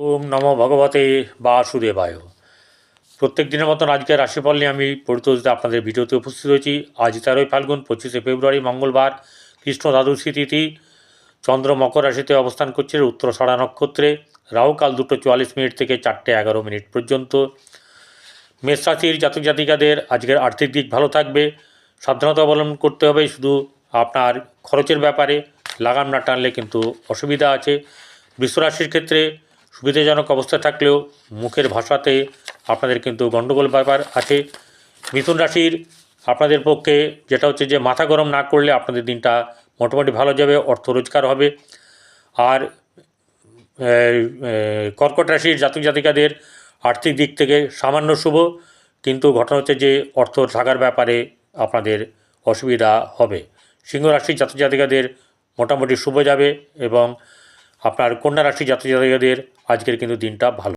ওম নমো ভগবতে বাসুদেবায়। প্রত্যেক দিনের মতন আজকে রাশিফল নিয়ে আমি পরিতোষিত আপনাদের ভিডিওতে উপস্থিত হয়েছি। আজ 13 ফাল্গুন 25 ফেব্রুয়ারি মঙ্গলবার, কৃষ্ণ দ্বাদশী তিথি। চন্দ্র মকর রাশিতে অবস্থান করছে উত্তরাষাঢ়া নক্ষত্রে। রাহুকাল 2:44 থেকে 4:11 পর্যন্ত। মেষ রাশির জাতক জাতিকাদের আজকের আর্থিক দিক ভালো থাকবে। সাবধানতা অবলম্বন করতে হবে শুধু আপনার খরচের ব্যাপারে, লাগাম না টানলে কিন্তু অসুবিধা আছে। বৃষ রাশির ক্ষেত্রে সুবিধাজনক অবস্থা থাকলেও মুখের ভাষাতে আপনাদের কিন্তু গণ্ডগোল ব্যাপার আছে। মিথুন রাশির আপনাদের পক্ষে যেটা হচ্ছে যে মাথা গরম না করলে আপনাদের দিনটা মোটামুটি ভালো যাবে, অর্থ রোজগার হবে। আর কর্কট রাশির জাতক জাতিকাদের আর্থিক দিক থেকে সামান্য শুভ, কিন্তু ঘটনা হচ্ছে যে অর্থ থাকার ব্যাপারে আপনাদের অসুবিধা হবে। সিংহ রাশির জাতক জাতিকাদের মোটামুটি শুভ যাবে এবং আপনার কন্যা রাশির জাতক জাতিকাদের আজকের কিন্তু দিনটা ভালো।